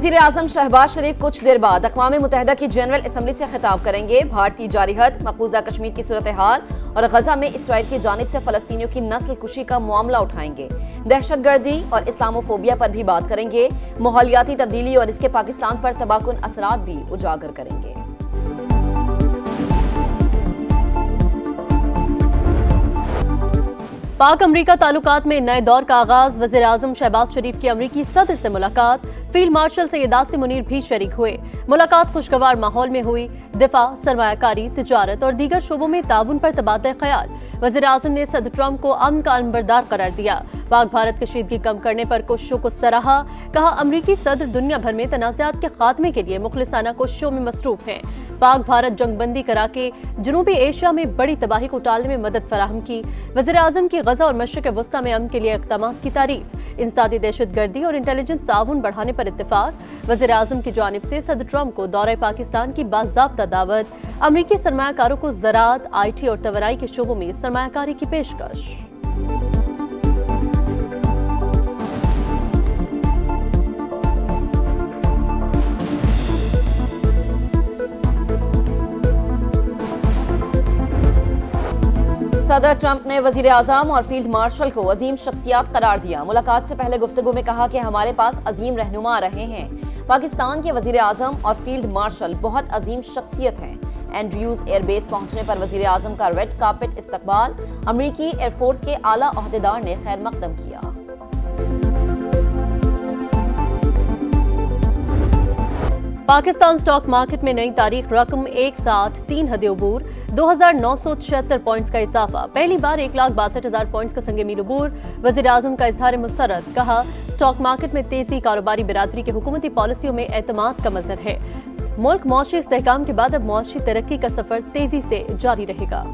वजीर आजम शहबाज शरीफ कुछ देर बाद अक़वाम मुत्तहिदा की जनरल असम्बली से खिताब करेंगे। भारतीय जारिहत, मकबूजा कश्मीर की सूरत हाल और गजा में इसराइल की जानिब से फलस्तीनियों की नस्ल कुशी का मामला उठाएंगे। दहशतगर्दी और इस्लामोफोबिया पर भी बात करेंगे। माहौलियाती तब्दीली और इसके पाकिस्तान पर तबाहकुन असरात भी उजागर करेंगे। पाक अमरीका ताल्लुकात में नए दौर का आगाज। वज़ीर आज़म शहबाज शरीफ की अमरीकी सदर से मुलाकात। फील्ड मार्शल सैयद आसिम मुनीर भी शरीक हुए। मुलाकात खुशगवार माहौल में हुई। दिफा, सरमायाकारी, तिजारत और दीगर शोबों में ताउन पर तबादला ख्याल। वज़ीर आज़म ने सदर ट्रंप को अमन का अलंबरदार करार दिया। पाक भारत कशीदगी कम करने पर कोशिशों को सराहा। कहा, अमरीकी सदर दुनिया भर में तनाज़ात के खात्मे के लिए मुखलिसाना कोशिशों में मसरूफ हैं। पाक भारत जंगबंदी करा के जनूबी एशिया में बड़ी तबाही को टालने में मदद फराहम की। वज़ीर आज़म की गजा और मशरिक़ वस्ता में अमन के लिए इक़दामात की तारीफ। इंसदादी दहशतगर्दी और इंटेलिजेंस ताउन बढ़ाने पर इत्तेफाक। वज़ीर आज़म की जानिब से सदर ट्रंप को दौरे पाकिस्तान की बाज़ाब्ता दावत। अमरीकी सरमायाकारों को ज़राअत, IT और तवराई के शोबों में सरमायाकारी की पेशकश। सदर ट्रंप ने वजीर आज़म और फील्ड मार्शल को अजीम शख्सियात करार दिया। मुलाकात से पहले गुफ्तगू में कहा कि हमारे पास अजीम रहनुमा रहे हैं। पाकिस्तान के वजीर आज़म और फील्ड मार्शल बहुत अजीम शख्सियत हैं। एंड्रयूज एयरबेस पहुंचने पर वजीर आज़म का रेड कार्पेट इस्तकबाल। अमरीकी एयरफोर्स के आला ओहदेदार ने खैर मकदम किया। पाकिस्तान स्टॉक मार्केट में नई तारीख रकम एक साथ 3 हद अबूर। 2976 पॉइंट्स का इजाफा। पहली बार 1,62,000 पॉइंट्स का संगे मील अबूर। वज़ीर आज़म का इजहार मुसर्रत। कहा, स्टॉक मार्केट में तेजी कारोबारी बिरादरी की हुकूमती पॉलिसियों में एतमाद का मंजर है। मुल्क मौशी इस्तेहकाम के बाद अब मौशी तरक्की का सफर तेजी से जारी रहेगा।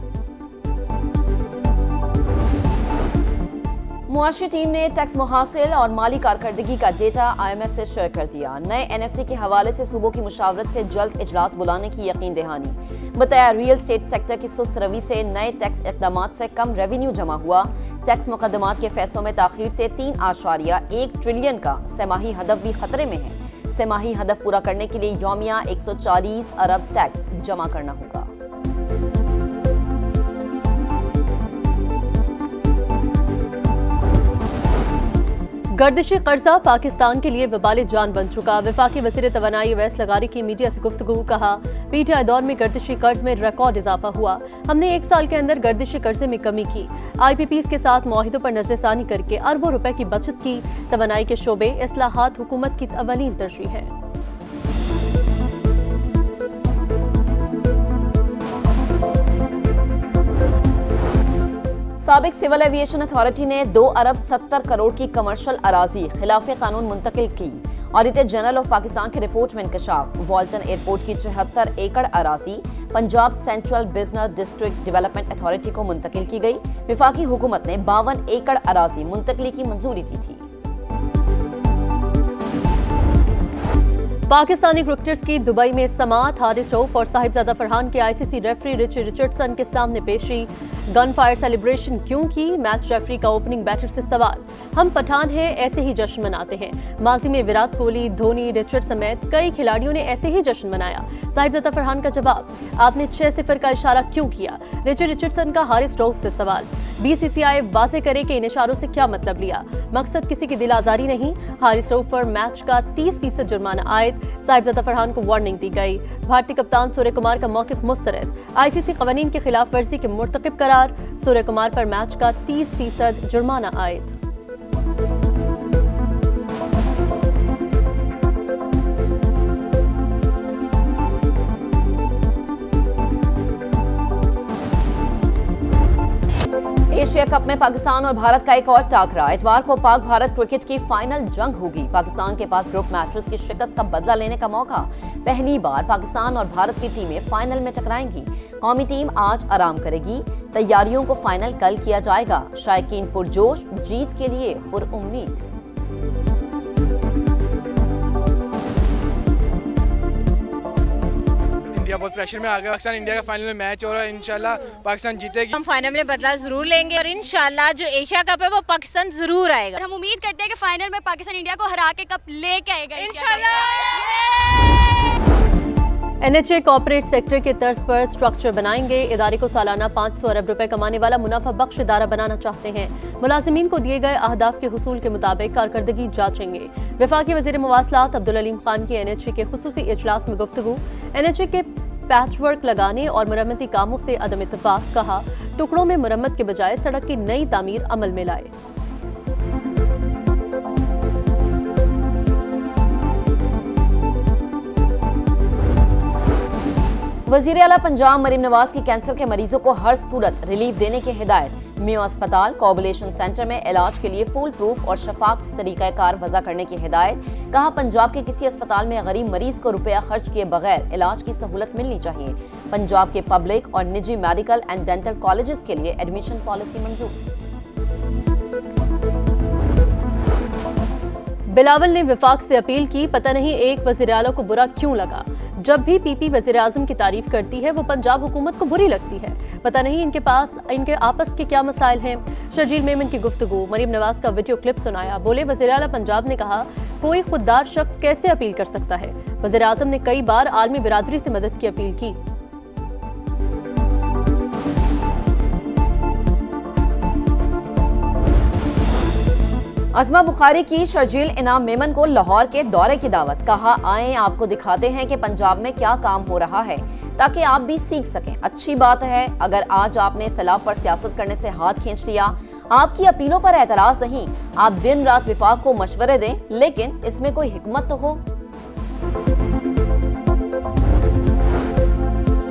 मुआशी टीम ने टैक्स मुहासिल और माली कारकर्दगी का डेटा IMF से शेयर कर दिया। नए NFC के हवाले से सूबों की मुशावरत से जल्द इजलास बुलाने की यकीन दहानी। बताया, रियल स्टेट सेक्टर की सुस्त रवि से नए टैक्स इक़दामात से कम रेवेन्यू जमा हुआ। टैक्स मुकदमात के फैसलों में ताखीर से 3.1 ट्रिलियन का सेमाही हदफ भी खतरे में है। सेमाही हदफ पूरा करने के लिए यौमिया 140 अरब टैक्स जमा करना होगा। गर्दिशी कर्जा पाकिस्तान के लिए वबाल जान बन चुका। वफाकी वज़ीर तवानाई अवैस लगारी की मीडिया से गुफ्तगू। कहा, PTI दौर में गर्दिशी कर्ज में रिकॉर्ड इजाफा हुआ। हमने 1 साल के अंदर गर्दिशी कर्जे में कमी की। IPPs के साथ मुआहिदों पर नजरसानी करके अरबों रुपए की बचत की। तवानाई के शोबे इस्लाहात हुकूमत की अवलीन तरजीह है। साबिक सिविल एविएशन अथॉरिटी ने 2 अरब 70 करोड़ की कमर्शियल अराजी खिलाफ कानून मुंतकिल की। ऑडिटर जनरल ऑफ पाकिस्तान की रिपोर्ट में इंकशाफ। वॉल्टन एयरपोर्ट की 74 एकड़ अराजी Punjab central business district development authority को मुंतकिल की गई। वफाकी हुकूमत ने 52 एकड़ अराजी मुंतकली की मंजूरी दी थी। पाकिस्तानी क्रिकेटर्स की दुबई में समाअत। हारिस रऊफ और साहिबजादा फरहान के ICC रेफरी रिची रिचर्डसन के सामने पेशी। गन फायर सेलिब्रेशन क्यों की? मैच रेफरी का ओपनिंग बैटर से सवाल। हम पठान हैं, ऐसे ही जश्न मनाते हैं। माजी में विराट कोहली, धोनी, रिचर्ड समेत कई खिलाड़ियों ने ऐसे ही जश्न मनाया। साहिबजादा फरहान का जवाब, आपने 6-0 का इशारा क्यों किया? रिची रिचर्डसन का हारिस रऊफ से सवाल। BCCI वाजे करे कि इन इशारों से क्या मतलब लिया? मकसद किसी की दिल आजारी नहीं। हारिस रऊफ पर मैच का 30% जुर्माना आयद। साहिबजादा फरहान को वार्निंग दी गई। भारतीय कप्तान सूर्य कुमार का मौकिफ मुस्तरद। ICC कवानीन की खिलाफ वर्जी के मुर्तकिब करार। सूर्य कुमार पर मैच का 30% जुर्माना आयद। एशिया कप में पाकिस्तान और भारत का एक और टाकरा। इतवार को पाक भारत क्रिकेट की फाइनल जंग होगी। पाकिस्तान के पास ग्रुप मैचेस की शिकस्त का बदला लेने का मौका। पहली बार पाकिस्तान और भारत की टीमें फाइनल में टकराएंगी। कौमी टीम आज आराम करेगी। तैयारियों को फाइनल कल किया जाएगा। शायकीन पुरजोश, जीत के लिए पुरउम्मीद। इंडिया बहुत प्रेशर में आ गया। पाकिस्तान इंडिया का फाइनल में मैच हो रहा है, इंशाल्लाह पाकिस्तान जीतेगी। हम फाइनल में बदला जरूर लेंगे और इंशाल्लाह जो एशिया कप है वो पाकिस्तान जरूर आएगा। और हम उम्मीद करते हैं कि फाइनल में पाकिस्तान इंडिया को हरा के कप लेके आएगा इंशाल्लाह। NHA कॉर्पोरेट सेक्टर के तर्ज पर स्ट्रक्चर बनाएंगे। इदारे को सालाना 500 अरब रुपए कमाने वाला मुनाफा बख्श इदारा बनाना चाहते हैं। मुलाजिमीन को दिए गए अहदाफ के हुसूल के मुताबिक कारकर्दगी जांचेंगे। वफाकी वजीर मवासलात अब्दुल अलीम खान की NHA के खुसूसी इजलास में गुफ्तगू। NHA के पैचवर्क लगाने और मरम्मती कामों से अदम इत्तफाक, कहा टुकड़ों में मरम्मत के बजाय सड़क की नई तामीर अमल में लाए। वजीर आला पंजाब मरीम नवाज की कैंसर के मरीजों को हर सूरत रिलीफ देने की हिदायत। मियो अस्पताल कोऑबुलेशन सेंटर में इलाज के लिए फुल प्रूफ और शफाफ तरीकाकार वज़ा करने की हिदायत। कहा पंजाब के किसी अस्पताल में गरीब मरीज को रुपया खर्च किए बगैर इलाज की सहूलत मिलनी चाहिए। पंजाब के पब्लिक और निजी मेडिकल एंड डेंटल कॉलेजेस के लिए एडमिशन पॉलिसी मंजूर। बिलावल ने विफाक से अपील की, पता नहीं एक वज़ीर आला को बुरा क्यों लगा। जब भी पीपी वज़ीर आज़म की तारीफ करती है वो पंजाब हुकूमत को बुरी लगती है। पता नहीं इनके आपस के क्या मसाइल हैं। शर्जील मेमन की गुफ्तगू। मरीम नवाज का वीडियो क्लिप सुनाया। बोले वज़ीर आला पंजाब ने कहा कोई खुददार शख्स कैसे अपील कर सकता है। वज़ीर आज़म ने कई बार आलमी बिरादरी से मदद की अपील की। अज़मा बुखारी की शर्जील इनाम मेमन को लाहौर के दौरे की दावत। कहा आएं आपको दिखाते हैं कि पंजाब में क्या काम हो रहा है ताकि आप भी सीख सकें। अच्छी बात है अगर आज आपने सलाफ पर सियासत करने से हाथ खींच लिया। आपकी अपीलों पर एतराज नहीं, आप दिन रात विफाक को मशवरे दें, लेकिन इसमें कोई हिकमत तो हो।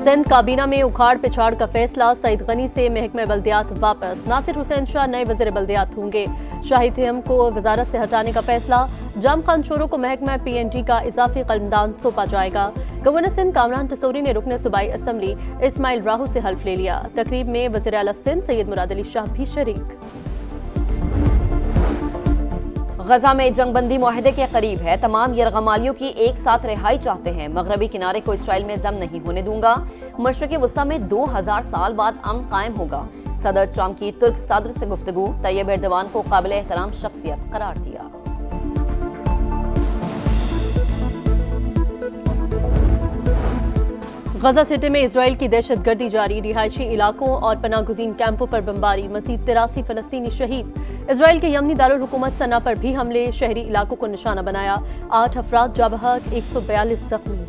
सिंध काबीना में उखाड़ पिछाड़ का फैसला। सईद गनी से महकमे बल्दियात वापस। नासिर हुसैन शाह नए वज़ीर बल्दियात होंगे। शाहिद हम को वजारत से हटाने का फैसला। जाम खान चोरों को महकमा PNT का इजाफी कलमदान सौंपा जाएगा। गवर्नर सिंध कामरान टसोरी ने रुकने सूबाई असम्बली इस्माइल राहू से हल्फ ले लिया। तकरीब में वज़ीर आला सिंध सैयद मुराद अली शाह भी शरीक। गजा में जंगबंदी मुआहदे के करीब है। तमाम यरगमालियों की एक साथ रिहाई चाहते हैं। मगरबी किनारे को इसराइल में जम नहीं होने दूंगा। मशरक़ी वस्ता में 2000 साल बाद अमन कायम होगा। सदर ट्रंप की तुर्क सदर से गुफ्तगू। तैयब एर्दोगान को काबिल एहतराम शख्सियत करार दिया। गजा सिटी में इसराइल की दहशतगर्दी जारी। रिहायशी इलाकों और पनागुज़ीन कैंपों पर बमबारी। मज़ीद 83 फलस्तीनी शहीद। इसराइल के यमनी दारुल हुकूमत सना पर भी हमले। शहरी इलाकों को निशाना बनाया। 8 अफराद जाँ बहक, 142 जख्मी।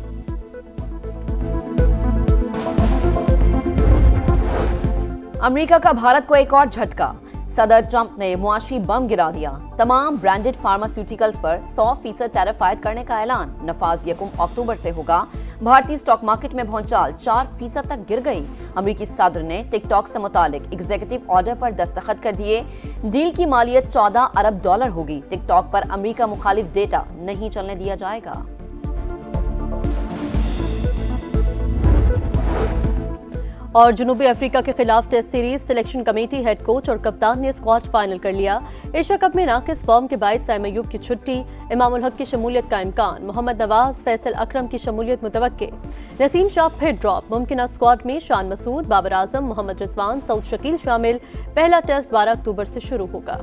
अमेरिका का भारत को एक और झटका। सदर ट्रंप ने मुआशी बम गिरा दिया। तमाम ब्रांडेड फार्मास्यूटिकल्स पर 100% टैरिफ आयद करने का ऐलान। नफाज 1 अक्टूबर से होगा। भारतीय स्टॉक मार्केट में भौचाल 4% तक गिर गई। अमेरिकी सदर ने टिकटॉक से मुतालिक एग्जीक्यूटिव ऑर्डर पर दस्तखत कर दिए। डील की मालियत $14 अरब होगी। टिकटॉक पर अमेरिका मुखालिफ डेटा नहीं चलने दिया जाएगा। और जनूबी अफ्रीका के खिलाफ test series. Selection committee, head coach और कप्तान ने स्क्वाड फाइनल कर लिया। एशिया कप में नाकिस फॉर्म के बायस साइम अयूब की छुट्टी। इमामुल हक की शमूलियत का इम्कान। मोहम्मद नवाज, फैसल अकरम की शमूलियत मुतवक्के। नसीम शाह फिर ड्रॉप। मुमकिन स्क्वाड में शान मसूद, बाबर आजम, मोहम्मद रिजवान, सऊद शकील शामिल। पहला टेस्ट 12 अक्टूबर से शुरू होगा।